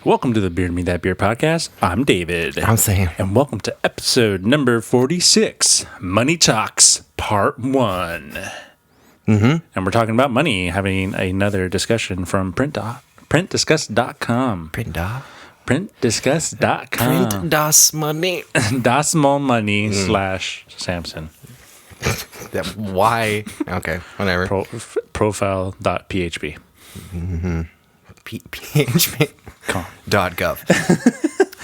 Welcome to the Beer Me That Beer podcast. I'm David. I'm Sam. And welcome to episode number 46, Money Talks, Part 1. Mm-hmm. And we're talking about money, having another discussion from printdiscuss.com. Printdiscuss.com. Print das money. Das Mal Money / Samson. Why? Okay, whatever. Profile.php. Mm-hmm. php.gov.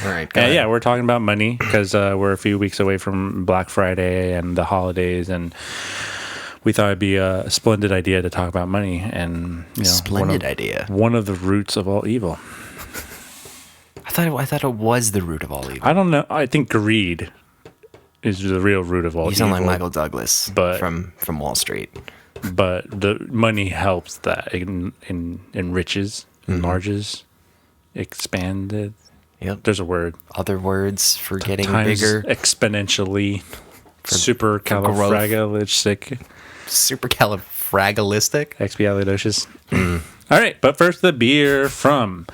All right. Yeah, we're talking about money because we're a few weeks away from Black Friday and the holidays, and we thought it'd be a splendid idea to talk about money. And splendid idea. One of the roots of all evil. I thought it was the root of all evil. I don't know. I think greed is the real root of all evil. You sound like Michael Douglas, but from Wall Street. But the money helps that enriches, enlarges, expanded. Yep. There's a word. Other words for getting Times bigger. Exponentially. Supercalifragilistic. Supercalifragilistic? Expialidocious. All right, but first the beer from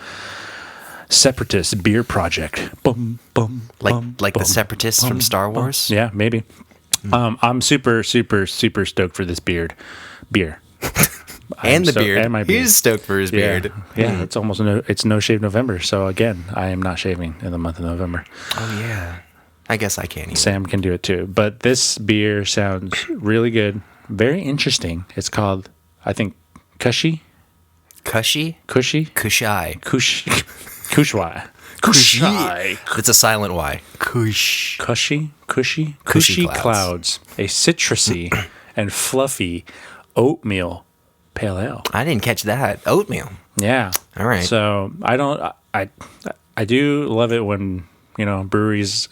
Separatist Beer Project. Boom, boom, Like boom, the boom, Separatists boom, from Star boom. Wars? Yeah, maybe. I'm super stoked for this beer. And the beard. And my beard. He's stoked for his beard. Yeah, it's almost it's No Shave November. So again, I am not shaving in the month of November. Oh yeah, I guess I can. Sam can do it too. But this beer sounds really good, very interesting. It's called, I think, Cushy. Kushai. It's a silent Y. Cushy Clouds. Clouds, a citrusy and fluffy oatmeal pale ale. I didn't catch that. Oatmeal. Yeah. All right. So I do love it when, breweries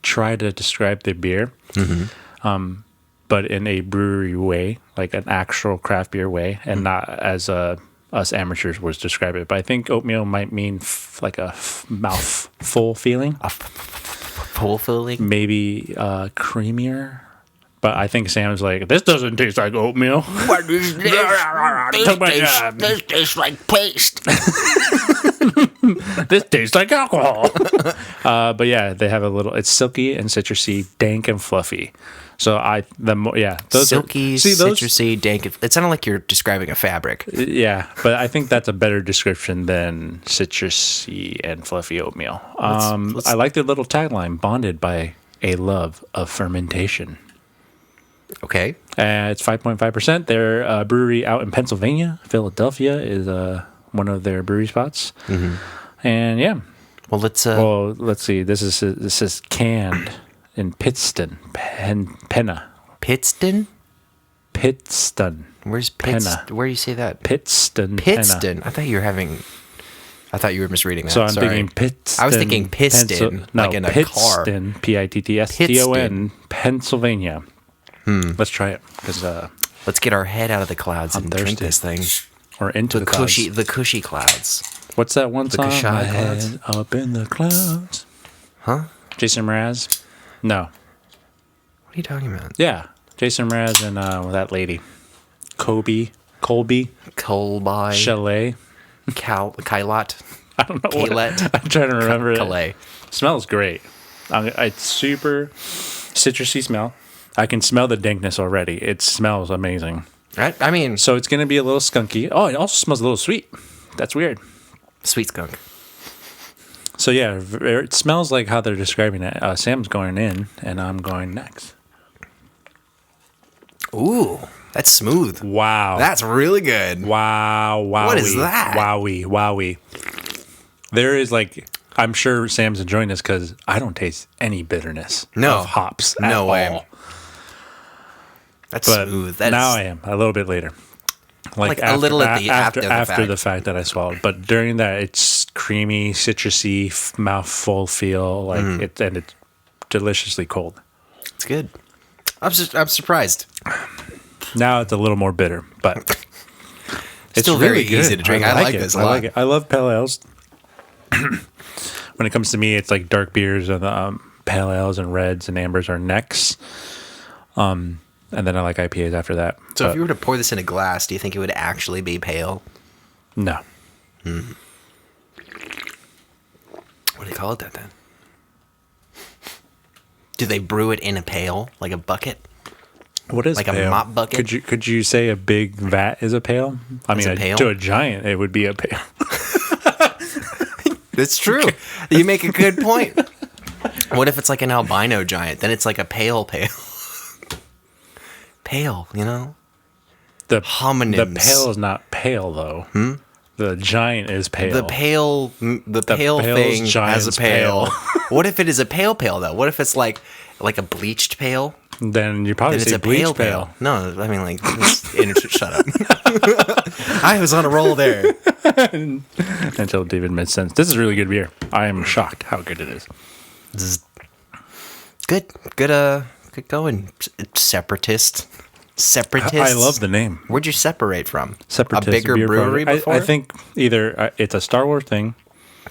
try to describe their beer, but in a brewery way, like an actual craft beer way, and not as us amateurs would describe it. But I think oatmeal might mean like a mouth full feeling. A full feeling? Maybe creamier. But I think Sam's like, this doesn't taste like oatmeal. What is this? This tastes like paste. This tastes like alcohol. But yeah, they have it's silky and citrusy, dank and fluffy. So Silky, citrusy, dank. It sounded like you're describing a fabric. Yeah, but I think that's a better description than citrusy and fluffy oatmeal. I like their little tagline, bonded by a love of fermentation. Okay. It's 5.5%. They're a brewery out in Pennsylvania. Philadelphia is one of their brewery spots. Mm-hmm. And yeah. Well, let's see. This is canned in Pittston, Penna. Pittston? Pittston. Where's Penna? Where do you say that? Pittston. Pittston. Penna. I thought you were misreading that. So I'm thinking Pittston. I was thinking piston, like in a car. Pittston, Pittston, Pennsylvania. Let's try it. Let's get our head out of the clouds and drink this thing. Or into the clouds. The cushy clouds. What's that one song? Kushai clouds. Up in the clouds. Huh? Jason Mraz? No. What are you talking about? Yeah. Jason Mraz and that lady. Colby. Chalet. Kylot. I don't know. Kalet. I'm trying to remember Calais. it. Smells great. It's super citrusy smell. I can smell the dankness already. It smells amazing. I mean... So it's going to be a little skunky. Oh, it also smells a little sweet. That's weird. Sweet skunk. So yeah, it smells like how they're describing it. Sam's going in, and I'm going next. Ooh, that's smooth. Wow. That's really good. Wow. What is that? Wowie. There is I'm sure Sam's enjoying this because I don't taste any bitterness of hops at all. Way. That's smooth. Now I am a little bit later, like a little after the fact that I swallowed. But during that, it's creamy, citrusy, mouthful feel, and it's deliciously cold. It's good. I'm surprised. Now it's a little more bitter, but it's still really very easy to drink. I like this a lot. I like it. I love pale ales. When it comes to me, it's like dark beers and pale ales and reds and ambers are next. And then I like IPAs after that. So if you were to pour this in a glass, do you think it would actually be pale? No. What do they call it that then? Do they brew it in a pail, like a bucket? What is like pail? A mop bucket? Could you say a big vat is a pail? I mean, a pail? To a giant, it would be a pail. That's true. You make a good point. What if it's like an albino giant? Then it's like a pale. Pale, you know? The Homonyms. The pail is not pale though. The giant is pale. The pale thing has a pail. What if it is a pale though? What if it's like a bleached pail? Then you probably say bleach pail. No, I mean shut up. I was on a roll there. Until David made sense. This is really good beer. I am shocked how good it is. Good going. Separatist. I love the name. Where'd you separate from? Separatist A bigger Beer brewery Project. before? I think either it's a Star Wars thing.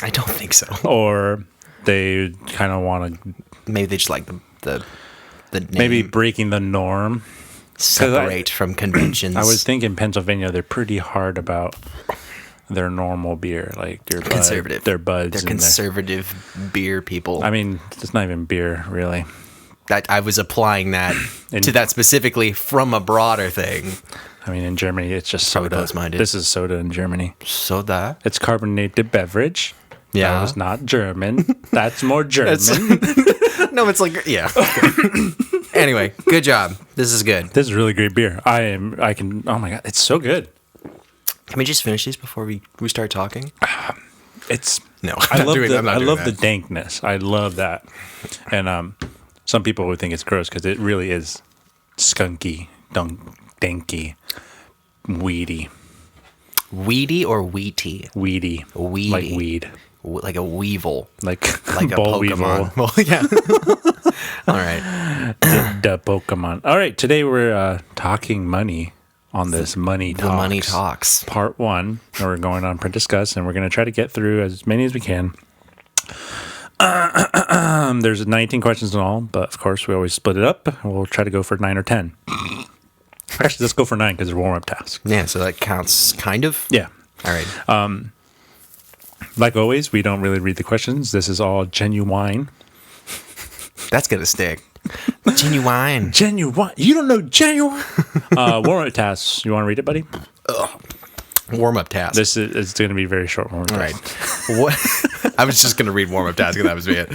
I don't think so. Or they kind of want to... Maybe they just like the name. Maybe breaking the norm. Separate from conventions. I was thinking Pennsylvania, they're pretty hard about their normal beer. Like their conservative. Their buds. They're conservative beer people. I mean, it's not even beer, really. I was applying that to that specifically from a broader thing. I mean, in Germany, it's just Probably soda. close-minded. This is soda in Germany. Soda? It's carbonated beverage. Yeah. That was not German. That's more German. No, it's like, yeah. Anyway, good job. This is good. This is really great beer. oh my God, it's so good. Can we just finish these before we start talking? No, I love the dankness. I love that. And some people would think it's gross because it really is skunky, danky, weedy. Weedy or wheaty? Weedy. Weedy. Like weed. Like a weevil. Like a boll Pokemon. weevil. Well, yeah. All right. The Pokemon. All right, today we're talking money on this Money Talks. The Money Talks. Part 1. And we're going on Print Discuss, and we're going to try to get through as many as we can. There's 19 questions in all, but of course we always split it up. We'll try to go for 9 or 10. Actually, let's go for 9 because they're warm-up tasks. Yeah, so that counts kind of? Yeah. All right. Like always, we don't really read the questions. This is all genuine. That's going to stick. Genuine. Genuine. You don't know genuine? Warm-up tasks. You want to read it, buddy? Warm-up task. This is it's going to be very short warm-up Right. tasks. What? I was just going to read warm-up task and that was it.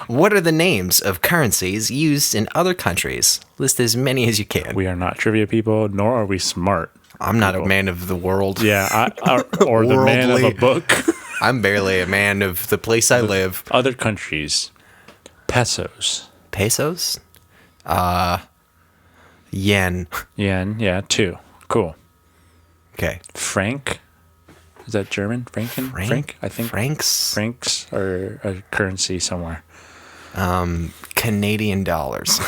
What are the names of currencies used in other countries? List as many as you can. We are not trivia people, nor are we smart. I'm not a man of the world. Yeah, or the man of a book. I'm barely a man of the place I live. Other countries. Pesos. Pesos? Yen. Yen, yeah, 2. Cool. Okay. Franc. Is that German? Franc, I think. Francs are a currency somewhere. Canadian dollars.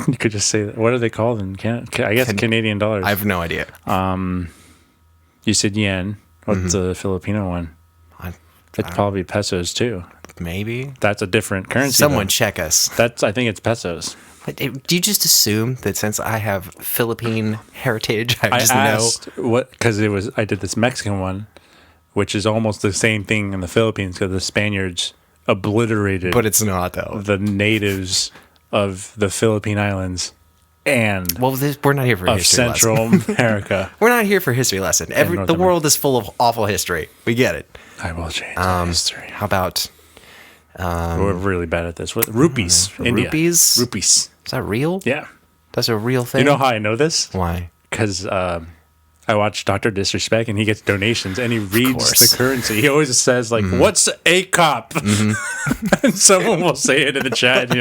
You could just say that. What are they called in Canada? I guess Canadian dollars. I have no idea. You said yen. What's the Filipino one? It's probably pesos too. Maybe. That's a different currency. Someone check us. I think it's pesos. But do you just assume that since I have Philippine heritage, I just asked what, because I did this Mexican one, which is almost the same thing in the Philippines because the Spaniards obliterated. But it's not though. The natives of the Philippine Islands and we're not here for a history Central lesson. America. We're not here for a history lesson. The world is full of awful history. We get it. I will change history. How about? We're really bad at this. What rupees? India. Rupees. Rupees. Is that real? Yeah. That's a real thing. You know how I know this? Why? Because I watch Dr. Disrespect and he gets donations and he reads the currency. He always says like, "What's a cop?" And someone will say it in the chat and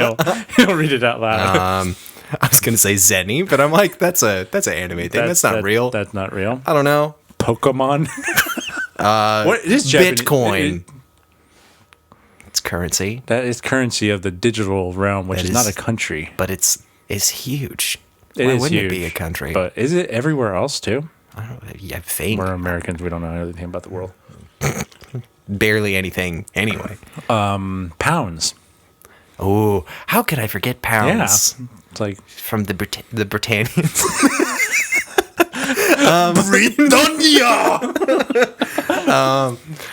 he'll read it out loud. I was gonna say Zenny, but I'm like, that's an anime thing. That's not real. That's not real. I don't know. Pokemon. What is Bitcoin? It's currency. That is currency of the digital realm, which is not a country. But it's huge. Why wouldn't huge, it be a country? But is it everywhere else too? I don't know. I think we're Americans. We don't know anything about the world. Barely anything. Anyway. Pounds. Oh, how could I forget pounds? Yeah. It's like from the Britannians. Britannia.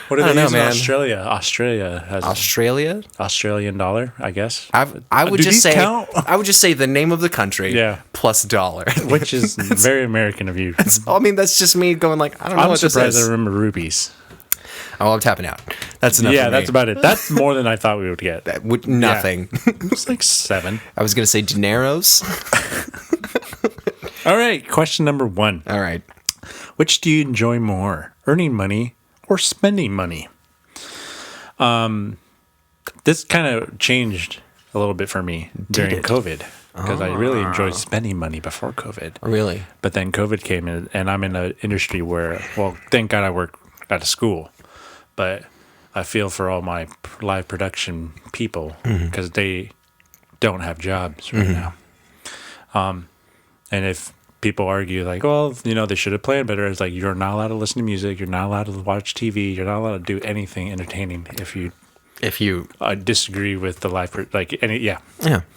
What do they use in man. Australia? Australia has Australia? Australian dollar, I guess. I would Do just these say count? I would just say the name of the country plus dollar. Which is very American of you. I mean, that's just me going like, I don't know I'm what this surprised I is. remember rupees. Oh, I'm tapping out. That's enough. Yeah, for me. that's about it. That's more than I thought we would get. Nothing. It's like 7. I was gonna say dineros. All right, question number 1. All right. Which do you enjoy more, earning money or spending money? This kind of changed a little bit for me during COVID because I really enjoyed spending money before COVID. Really? But then COVID came in, and I'm in an industry where, well, thank God I work at a school, but I feel for all my live production people because they don't have jobs right now. And if people argue like, well, you know, they should have planned better, it's like, you're not allowed to listen to music, you're not allowed to watch TV, you're not allowed to do anything entertaining if you disagree with the live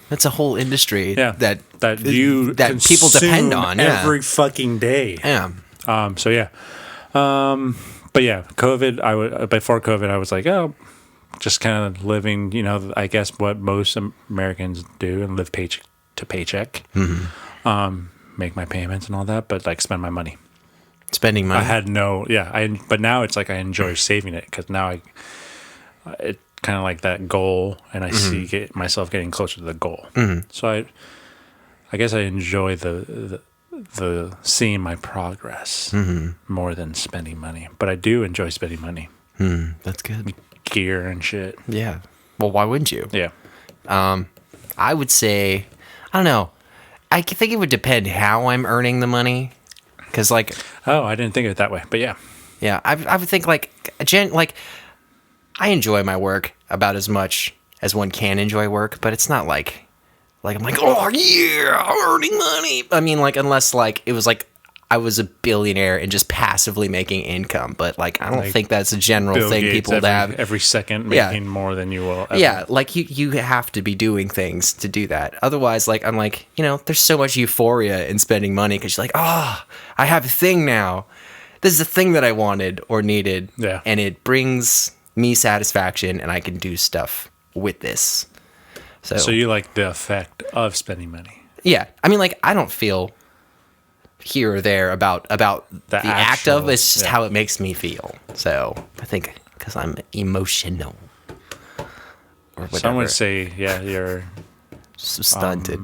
that's a whole industry that you people depend on every fucking day. But yeah, COVID. Before COVID, I was like, oh, just kind of living, you know, I guess what most Americans do and live paycheck to paycheck, make my payments and all that, but like spend my money. Spending money. I had but now it's like I enjoy saving it because now it kind of like that goal, and I see myself getting closer to the goal. So I guess I enjoy the seeing my progress more than spending money, but I do enjoy spending money. That's good. Gear and shit. Yeah. Well, why wouldn't you? Yeah. I would say, I don't know. I think it would depend how I'm earning the money, because like. Oh, I didn't think of it that way, but yeah. Yeah, I would think like I enjoy my work about as much as one can enjoy work, but it's not like I'm like, oh yeah, I'm earning money. I mean, like, unless like it was like I was a billionaire and just passively making income, but like I don't think that's a general Bill thing Gates people have every second making more than you will ever. Yeah, like you have to be doing things to do that. Otherwise, like I'm like, you know, there's so much euphoria in spending money because you're like, oh, I have a thing now. This is a thing that I wanted or needed, and it brings me satisfaction, and I can do stuff with this. So you like the effect of spending money? Yeah, I mean, like I don't feel here or there about the act of it. It's just how it makes me feel. So I think because I'm emotional, or whatever. Some would say, yeah, you're stunted.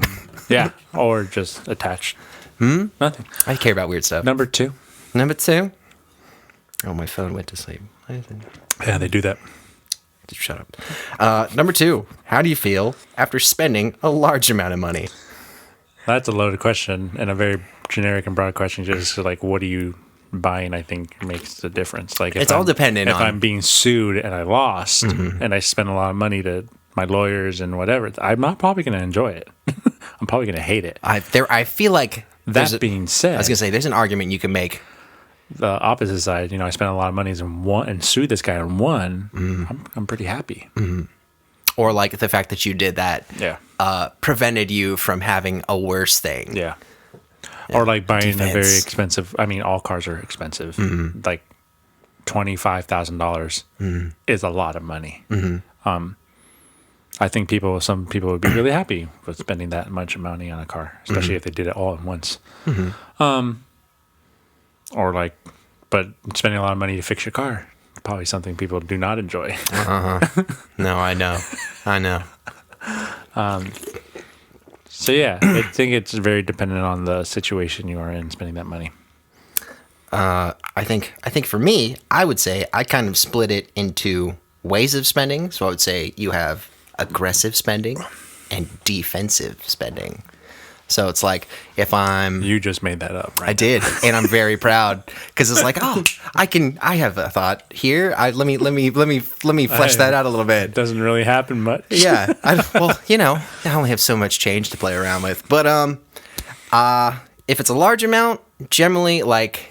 Yeah, or just attached. Nothing. I care about weird stuff. Number 2. Oh, my phone went to sleep. Yeah, they do that. Shut up. Number 2. How do you feel after spending a large amount of money? That's a loaded question and a very generic and broad question. Just like, what are you buying? I think makes the difference. Like, it's all dependent on. If I'm being sued and I lost and I spent a lot of money to my lawyers and whatever, I'm not probably going to enjoy it. I'm probably going to hate it. I feel like. That being said, I was going to say there's an argument you can make. The opposite side, you know, I spent a lot of money and sued this guy and won. I'm pretty happy. Or like the fact that you did that, prevented you from having a worse thing. Yeah. Or like buying a very expensive. I mean, all cars are expensive. Like $25,000 is a lot of money. I think some people would be really happy with spending that much money on a car, especially if they did it all at once. Or like, but spending a lot of money to fix your car, probably something people do not enjoy. No, I know. So yeah, I think it's very dependent on the situation you are in spending that money. I think for me, I would say I kind of split it into ways of spending. So I would say you have aggressive spending and defensive spending. So it's like if you just made that up, right? I did, and I'm very proud because it's like, oh, I have a thought here. Let me flesh that out a little bit. It doesn't really happen much. Yeah. Well, you know, I only have so much change to play around with. But if it's a large amount, generally, like,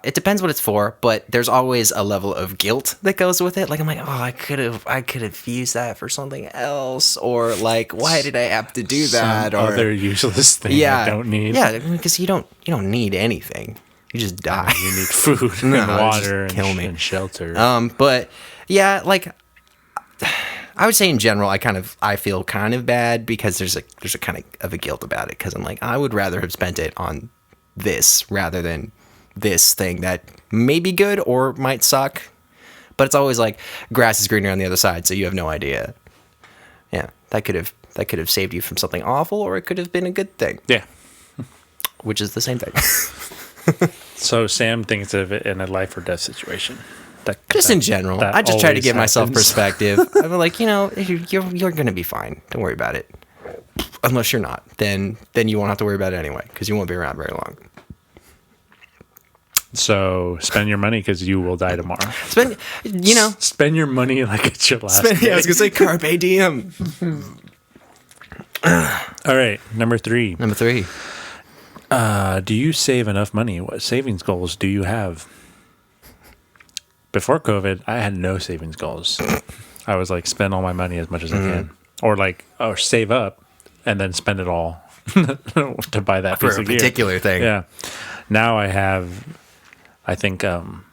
It depends what it's for, but there's always a level of guilt that goes with it. Like I'm like, oh, I could have used that for something else, or like, why did I have to do that? Some Or other useless thing I don't need. Yeah, because you don't need anything. You just die. You need food and water and shelter. But yeah, like I would say in general, I feel kind of bad because there's a kind of a guilt about it, because I'm like, I would rather have spent it on this rather than this thing that may be good or might suck, but it's always like grass is greener on the other side, so you have no idea. Yeah, that could have saved you from something awful, or it could have been a good thing. Yeah, which is the same thing. So Sam thinks of it in a life or death situation. Just in general, I just try to give myself perspective. I'm like, you're gonna be fine. Don't worry about it. Unless you're not, then you won't have to worry about it anyway, because you won't be around very long. So spend your money, because you will die tomorrow. Spend your money like it's your last day. Yeah, I was gonna say carpe diem. All right, number 3. Do you save enough money? What savings goals do you have? Before COVID, I had no savings goals. I was like, spend all my money as much as I can, or save up and then spend it all to buy that piece for a of gear. particular thing. Yeah. Now I have, I think, I'm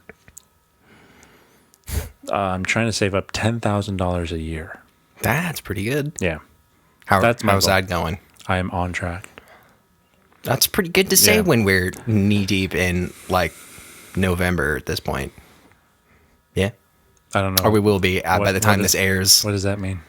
trying to save up $10,000 a year. That's pretty good. Yeah. How's that going? I am on track. That's pretty good to say when we're knee deep in like November at this point. Yeah. I don't know. Or we will be by the time this airs. What does that mean?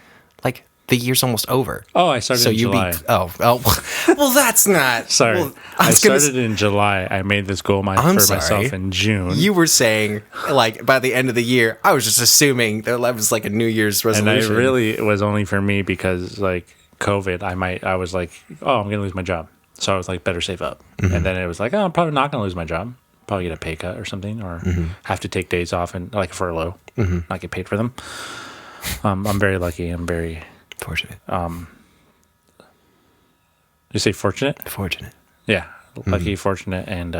Like the year's almost over. Oh, I started in July. Well, that's not. Sorry. Well, I started in July. I made this goal myself in June. You were saying, like, by the end of the year, I was just assuming that was like a New Year's resolution. And it was only for me because, like, COVID, I was like, oh, I'm going to lose my job. So I was like, better save up. Mm-hmm. And then it was like, oh, I'm probably not going to lose my job. Probably get a pay cut or something, or have to take days off and like a furlough, not get paid for them. I'm very lucky. I'm very fortunate. You say fortunate? Fortunate. Yeah, lucky, fortunate, and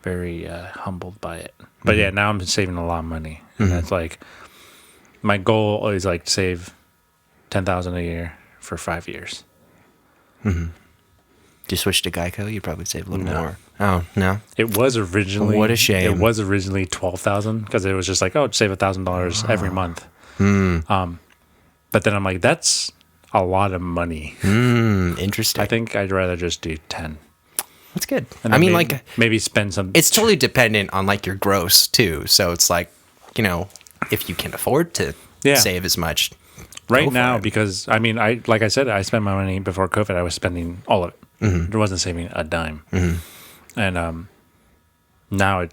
very humbled by it. But yeah, now I'm saving a lot of money, and that's like my goal is like to save $10,000 a year for 5 years. You switch to Geico, you probably save a little more. Oh, no. It was originally... What a shame. It was originally $12,000 because it was just like, oh, save $1,000 every month. But then I'm like, that's a lot of money. Interesting. I think I'd rather just do 10. That's good. And I mean, maybe spend some... It's totally dependent on like your gross too. So it's like, if you can afford to save as much. Right now, because I mean, like I said, I spent my money before COVID. I was spending all of it. I wasn't saving a dime. And now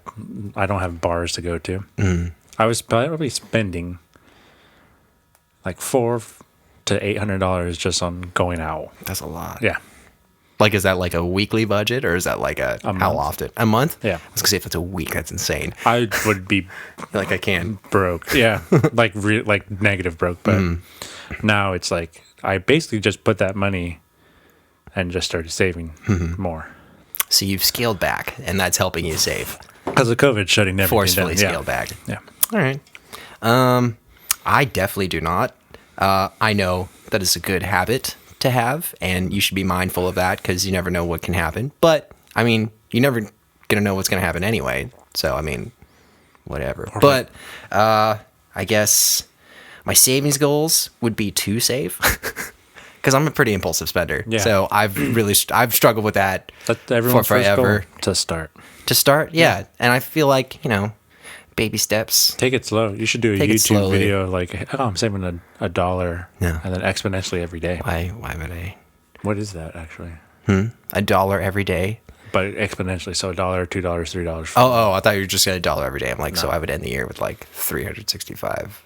I don't have bars to go to. I was probably spending like $400 to $800 just on going out. That's a lot. Yeah. Like, is that like a weekly budget, or is that like a how month. often? A month? Yeah. I was gonna say if it's a week, that's insane. I would be like I can broke. Yeah, like negative broke. But now it's like I basically just put that money and just started saving more. So you've scaled back, and that's helping you save. Because of COVID shutting everything Forcefully down. scale back. Yeah. All right. I definitely do not. I know that is a good habit to have, and you should be mindful of that because you never know what can happen. But I mean, you're never gonna know what's gonna happen anyway. So I mean, whatever. Right. But I guess my savings goals would be to save because I'm a pretty impulsive spender. Yeah. So I've struggled with that for forever. To start. To start, yeah. And I feel like baby steps. Take it slow. You should do a YouTube video like, oh, I'm saving $1 and then exponentially every day. Why would I? What is that actually? $1 every day? But exponentially. So $1, $2, $3. Oh, I thought you were just getting $1 every day. I'm like, no. So I would end the year with like 365.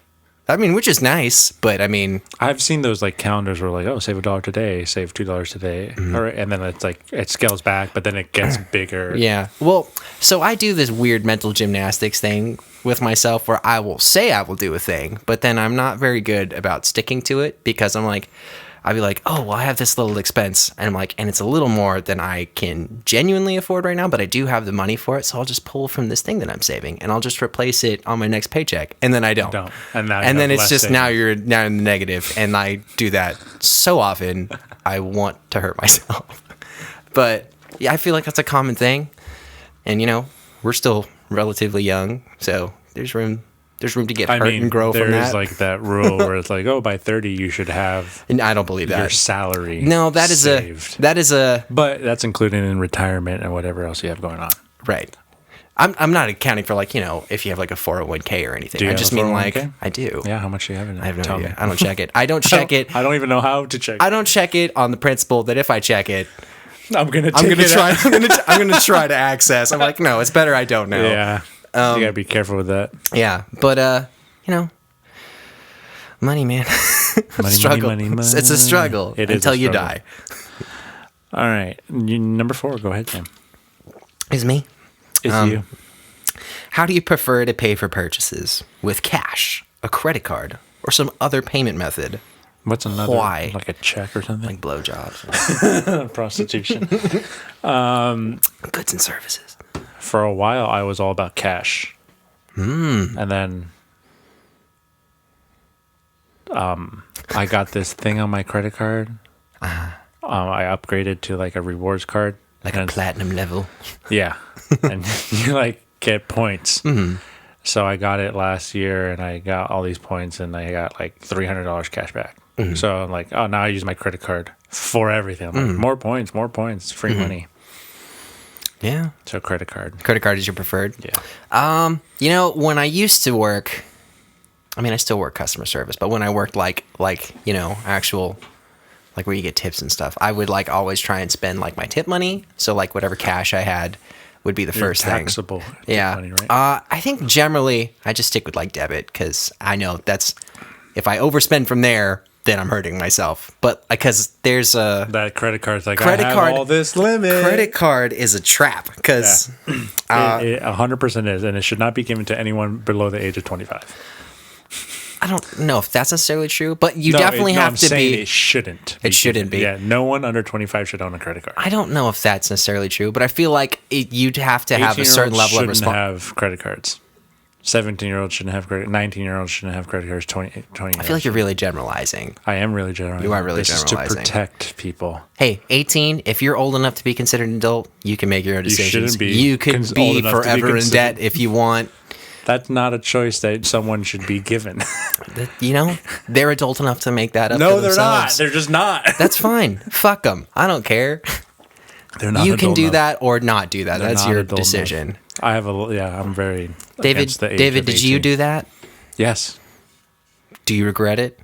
I mean, which is nice, but I mean, I've seen those like calendars where like, oh, save $1 today, save $2 today, and then it's like it scales back, but then it gets bigger. Yeah. Well, so I do this weird mental gymnastics thing with myself where I will say I will do a thing, but then I'm not very good about sticking to it because I'm like, I'd be like, oh, well, I have this little expense, and I'm like, and it's a little more than I can genuinely afford right now, but I do have the money for it, so I'll just pull from this thing that I'm saving, and I'll just replace it on my next paycheck, and then I don't. And then it's just now you're now in the negative, and I do that so often, I want to hurt myself. But yeah, I feel like that's a common thing, and we're still relatively young, so there's room to get hurt and grow from that. There's like that rule where it's like, oh, by 30 you should have. And I don't believe that. Your salary. No, that is saved. But that's included in retirement and whatever else you have going on. Right. I'm not accounting for if you have like a 401k or anything. I just mean like I do. Yeah, how much do you have in it? I have no idea. I don't check it. I don't check it. I don't even know how to check it. I don't check it on the principle that if I check it, I'm gonna try to access. I'm like, no, it's better I don't know. Yeah. You gotta be careful with that. Yeah, but money, man. Struggle. Money. It's a struggle until you die. All right, number 4. Go ahead, Sam. Is me. It's you. How do you prefer to pay for purchases? With cash, a credit card, or some other payment method? What's another? Why? Like a check or something? Like blowjobs. Prostitution. Goods and services. For a while, I was all about cash. And then I got this thing on my credit card. I upgraded to like a rewards card. Like a platinum level. Yeah. And you like get points. Mm-hmm. So I got it last year and I got all these points and I got like $300 cash back. Mm-hmm. So I'm like, oh, now I use my credit card for everything. I'm like, more points, free money. Yeah. So credit card. Credit card is your preferred? Yeah. When I used to work, I still work customer service, but when I worked actual, like where you get tips and stuff, I would like always try and spend like my tip money. So like whatever cash I had would be the first thing. Taxable yeah. Money, right? I think generally I just stick with like debit because I know that's, if I overspend from there, then I'm hurting myself. But because there's that credit card's like, I have all this limit. Credit card is a trap because it 100% is, and it should not be given to anyone below the age of 25. I don't know if that's necessarily true, but you definitely have to be. It shouldn't. It shouldn't be. Yeah, no one under 25 should own a credit card. I don't know if that's necessarily true, but I feel like you'd have to have a certain level of responsibility. Have credit cards. 17-year-olds shouldn't have credit. 19-year-olds shouldn't have credit cards. 20. I feel like you're really generalizing. I am really generalizing. You are really generalizing. This is to protect people. Hey, 18. If you're old enough to be considered an adult, you can make your own decisions. You shouldn't be. You could be forever in debt if you want. That's not a choice that someone should be given. They're adult enough to make that up. No, for they're themselves. not. They're just not. That's fine. Fuck them. I don't care. They're not. You can do enough. that or not do that. That's your decision. Enough. I'm very. David, did you do that? Yes. Do you regret it?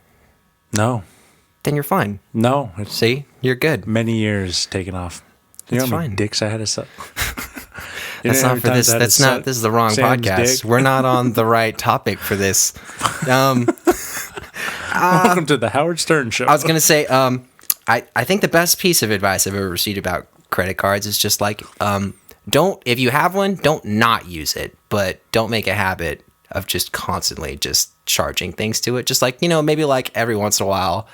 No. Then you're fine. No. See, you're good. Many years taken off. You know how many dicks I had to suck? That's not for this. That's not. This is the wrong Sam's podcast. dick. We're not on the right topic for this. Welcome to the Howard Stern Show. I was gonna say, I think the best piece of advice I've ever received about credit cards is just like, don't, if you have one, don't not use it, but don't make a habit of just constantly just charging things to it. Just like, maybe like every once in a while,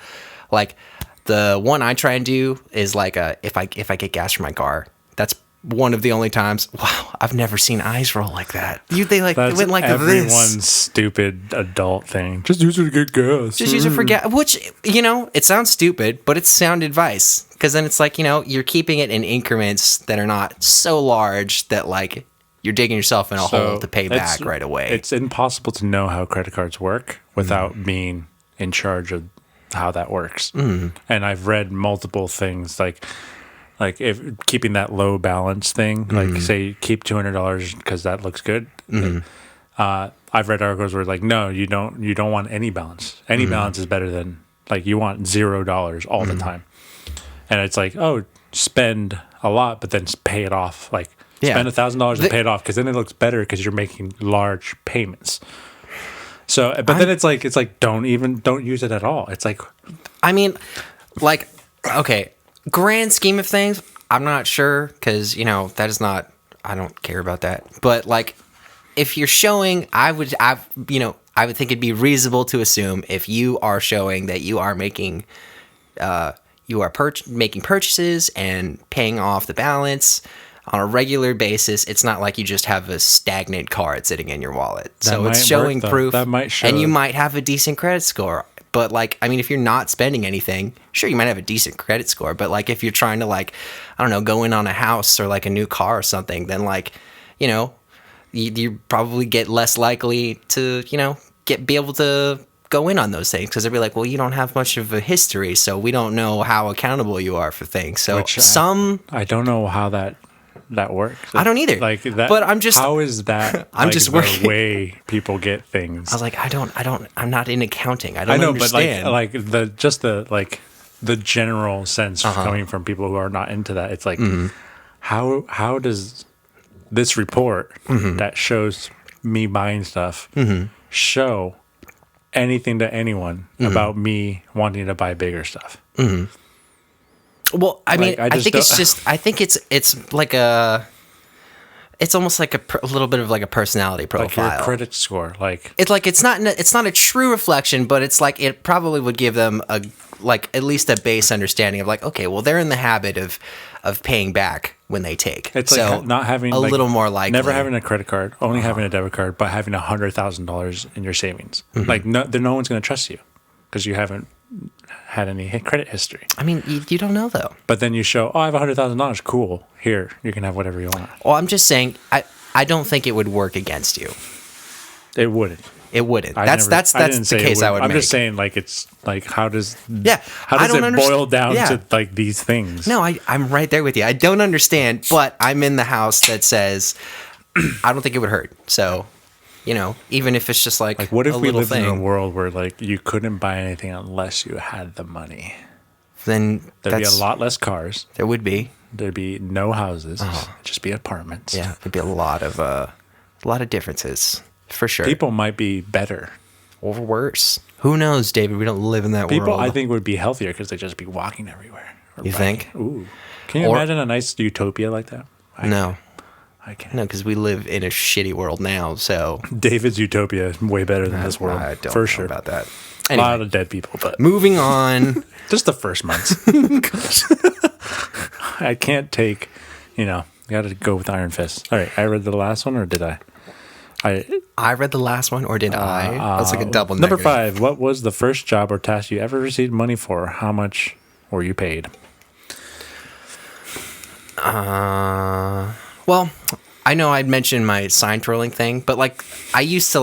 like the one I try and do is like if I get gas from my car, that's one of the only times. Wow, I've never seen eyes roll like that. They went like everyone's this. Stupid adult thing. Just use it to get gas. Just use it for gas. Which it sounds stupid, but it's sound advice. Because then it's like you're keeping it in increments that are not so large that like you're digging yourself in a hole to pay back right away. It's impossible to know how credit cards work without being in charge of how that works. And I've read multiple things like if keeping that low balance thing, like say keep $200 because that looks good. I've read articles where like, no, you don't want any balance. Any balance is better than like you want $0 all the time. And it's like, oh, spend a lot, but then pay it off. Like spend $1,000 and pay it off because then it looks better because you're making large payments. So, but then it's like don't use it at all. It's like, okay. Grand scheme of things, I'm not sure because that is not. I don't care about that. But like, if you're showing, I would think it'd be reasonable to assume if you are showing that you are making you are making purchases and paying off the balance on a regular basis. It's not like you just have a stagnant card sitting in your wallet. So it's showing proof. That might show. And you might have a decent credit score. But, like, I mean, if you're not spending anything, sure, you might have a decent credit score. But, like, if you're trying to, like, I don't know, go in on a house or, like, a new car or something, then, like, you know, you probably get less likely to, you know, be able to go in on those things. Because they'll be like, well, you don't have much of a history, so we don't know how accountable you are for things. So I don't know how that works. I don't either. Like that, but I'm just. How is that? I'm like just the way people get things. I was like, I'm not in accounting. I know, understand. But like the general sense coming from people who are not into that. It's like, how does this report that shows me buying stuff show anything to anyone about me wanting to buy bigger stuff? Well, I mean, I think it's like it's almost like a little bit of like a personality profile. Like your credit score, it's not a true reflection, but it's like it probably would give them at least a base understanding of like, okay, well, they're in the habit of paying back when they take. It's so like not having a little more likely, never having a credit card, only having a debit card, but having $100,000 in your savings. Like no one's going to trust you because you haven't had any credit history. I mean, you don't know though. But then you show, I have $100,000. Cool. Here, you can have whatever you want. Well, I'm just saying, I don't think it would work against you. It wouldn't. It wouldn't. That's the case I would make. I'm just saying, like, it's like, how does it boil down to like these things? No, I'm right there with you. I don't understand, but I'm in the house that says I don't think it would hurt. So, you know, even if it's just like what if we lived in a world where like you couldn't buy anything unless you had the money? Then there'd be a lot less cars. There would be. There'd be no houses. It'd just be apartments. Yeah, there'd be a lot of differences for sure. People might be better or worse. Who knows, David? We don't live in that world. People, I think, would be healthier because they'd just be walking everywhere. You think? Ooh, can you imagine a nice utopia like that? No. I can't. No, because we live in a shitty world now. So David's utopia is way better than this world. I don't for know sure about that. Anyway, a lot of dead people, but moving on. Just the first months. I can't take, got to go with Iron Fist. All right, I read the last one, or did I? I read the last one, or did I? That's like a double Number negative. 5. What was the first job or task you ever received money for? How much were you paid? Well, I know I'd mentioned my sign twirling thing, but like I used to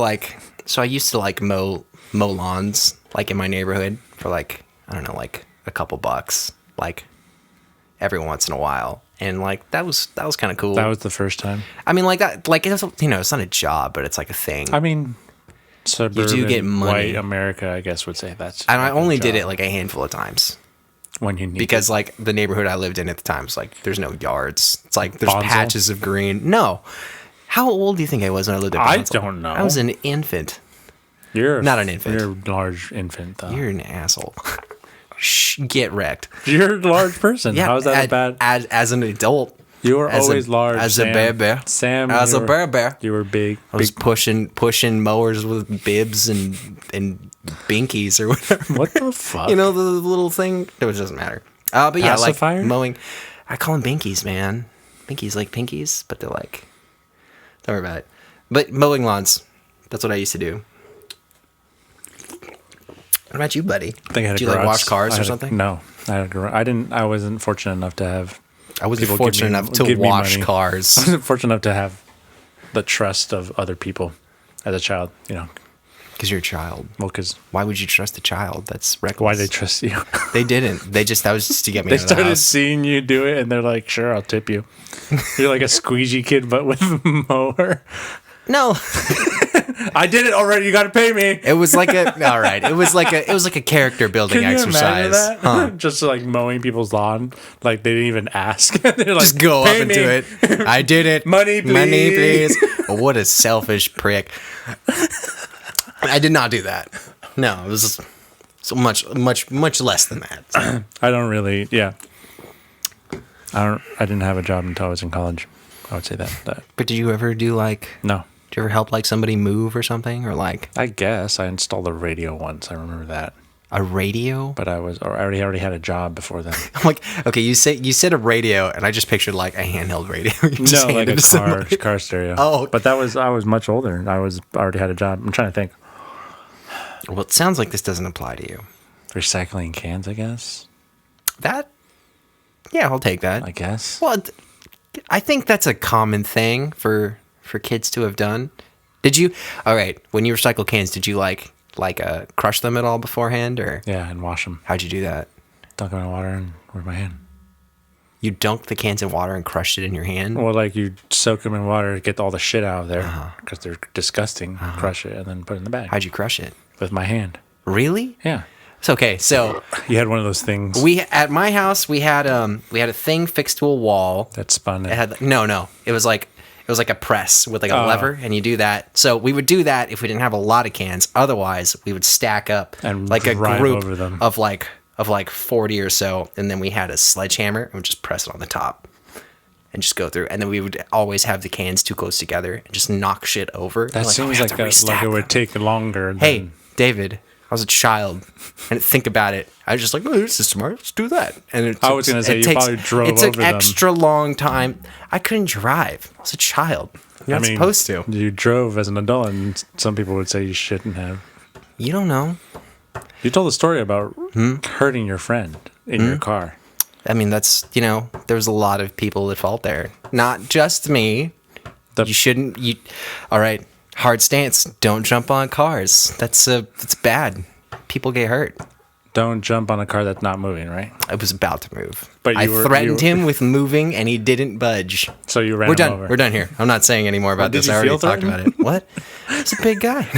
mow lawns like in my neighborhood for like, I don't know, like a couple bucks, like every once in a while. And like that was kind of cool. That was the first time. I mean, like that, like it's, it's not a job, but it's like a thing. I mean, suburban, you do get money. White America, I guess, would say that's. And I only did it like a handful of times. When you need because like the neighborhood I lived in at the time was like there's no yards. It's like there's Bonsall? patches of green. No, how old do you think I was when I lived at Bonsall? I don't know. I was an infant. You're not an infant. You're a large infant, though. You're an asshole. Shh, get wrecked. You're a large person. Yeah, how is that bad? As an adult. You were always large. As Sam. a baby. Sam. As a baby. You were big. I was pushing mowers with bibs and binkies or whatever. What the fuck? The little thing. It doesn't matter. But yeah, Pacifier? like mowing. I call them binkies, man. Binkies like pinkies, but they're like. Don't worry about it. But mowing lawns. That's what I used to do. What about you, buddy? I think I had Did you like wash cars or something? No, I had a garage. I wasn't fortunate enough to have. I wasn't fortunate enough to wash cars. I wasn't fortunate enough to have the trust of other people as a child. Because you're a child. Well, because why would you trust a child? That's reckless. Why they trust you? They didn't. That was just to get me. They out of the started house. seeing you do it, and they're like, "Sure, I'll tip you." You're like a squeegee kid, but with a mower. No, I did it already. You got to pay me. It was like all right. It was like a character building Can you exercise. imagine that? Huh. Just like mowing people's lawn, like they didn't even ask. They're like, just go up and me. do it. I did it. Money, please. Money, please. What a selfish prick. I did not do that. No, it was so much less than that. So. I don't really. Yeah. I didn't have a job until I was in college. I would say that. But did you ever do like? No. Did you ever help like somebody move or something or like? I guess I installed a radio once. I remember that. A radio? but I already had a job before then. I'm like, okay, you said a radio, and I just pictured like a handheld radio. You just No, like handed a it to somebody. car stereo. Oh. But I was much older. I already had a job. I'm trying to think. Well, it sounds like this doesn't apply to you. Recycling cans, I guess. Yeah, I'll take that. I guess. Well, I think that's a common thing for kids to have done. Did you? All right, when you recycle cans, did you crush them at all beforehand, or Yeah, and wash them. how'd you do that? Dunk them in water and with my hand. You dunked the cans in water and crushed it in your hand? Well, like you soak them in water to get all the shit out of there because they're disgusting. Crush it and then put it in the bag. How'd you crush it? With my hand. Really? Yeah. It's okay. So You had one of those things at my house we had a thing fixed to a wall. that spun. It had no. It was like a press with like a lever, and you do that. So we would do that if we didn't have a lot of cans. Otherwise, we would stack up And like a drive group over them. of like 40 or so, and then we had a sledgehammer and would just press it on the top and just go through. And then we would always have the cans too close together and just knock shit over. That seems we have like to restack it would them. take longer. Hey, than, David, I was a child. I didn't think about it. I was just like, oh, this is smart. Let's do that. And I was gonna say, you probably drove It took over them. extra long time. I couldn't drive. I was a child. You're not supposed to. You drove as an adult, and some people would say you shouldn't have. You don't know. You told a story about hurting your friend in your car. I mean, that's, there's a lot of people at fault there. Not just me. You shouldn't. All right. Hard stance. Don't jump on cars. That's bad. People get hurt. Don't jump on a car that's not moving, right? I was about to move. But I threatened him with moving, and he didn't budge. So you ran We're him done. over. We're done here. I'm not saying any more about did this. you I already feel talked about threatened? it. What? It's a big guy.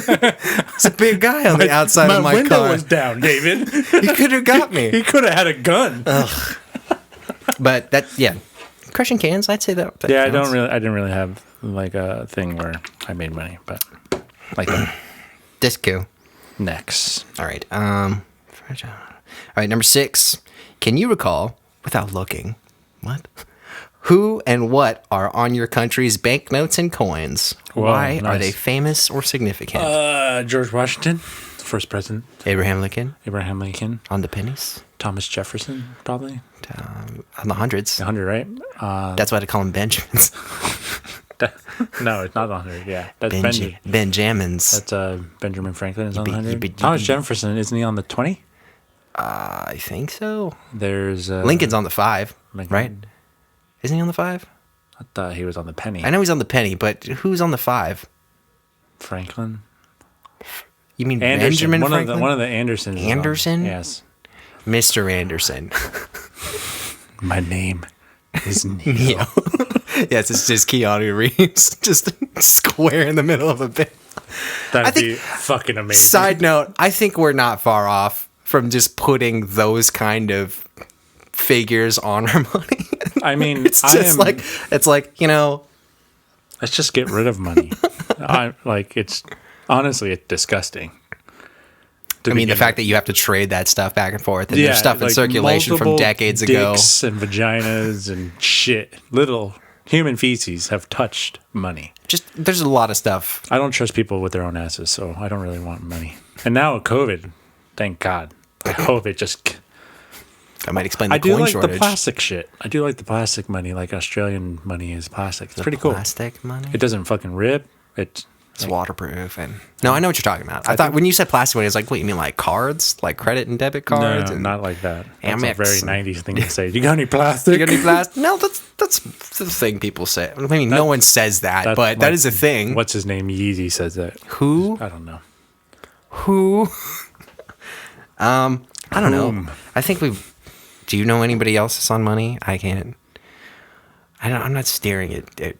It's a big guy on the outside of my window car. was down, David. He could have got me. He could have had a gun. But crushing cans. I'd say that. Yeah, counts. I didn't really have like a thing where I made money, but like that. Disco. Next. All right. All right. Number 6. Can you recall, without looking, what? Who and what are on your country's banknotes and coins? Whoa, Why are nice. they famous or significant? George Washington, first president. Abraham Lincoln Abraham Lincoln. on the pennies, Thomas Jefferson, probably. on the hundreds. 100, right? That's why they call them Benjamins. No, it's not 100. Yeah, that's Benjamins. That's Benjamin Franklin is on the be- 100. you be- Thomas Jefferson, isn't he on the 20? I think so. There's Lincoln's on the 5, Lincoln. right? Isn't he on the 5? I thought he was on the penny. I know he's on the penny, but who's on the 5? Franklin. You mean Anderson. Benjamin Franklin? One of the Andersons. is on- Anderson? Yes. Mr. Anderson. My name is Neo. Neo. Yes, it's just Keanu Reeves, just square in the middle of a bit. That'd think- be fucking amazing. Side note, I think we're not far off from just putting those kind of figures on our money. I mean, It's just it's like, let's just get rid of money. It's honestly, it's disgusting. I mean, the fact that you have to trade that stuff back and forth, and there's stuff in circulation from multiple decades ago. Dicks and vaginas and shit. Little human feces have touched money. Just there's a lot of stuff. I don't trust people with their own asses, so I don't really want money. And now with COVID, thank God. I hope it just. That might explain the I do coin like shortage. the plastic shit. I do like the plastic money, like Australian money is plastic. It's pretty cool. Plastic money. It doesn't fucking rip. It's waterproof and no, I know what you're talking about. I thought when you said plastic money, it's like, what you mean, like cards, like credit and debit cards? no, and not like that. That's Amex a very '90s thing to say. You got any plastic? You got any plastic? No, that's the thing people say. I mean, no one says that, but that is a thing. What's his name? Yeezy says that. Who? I don't know. Who? I don't know. Whom? I think we. Do you know anybody else that's on money? I can't. I'm not staring at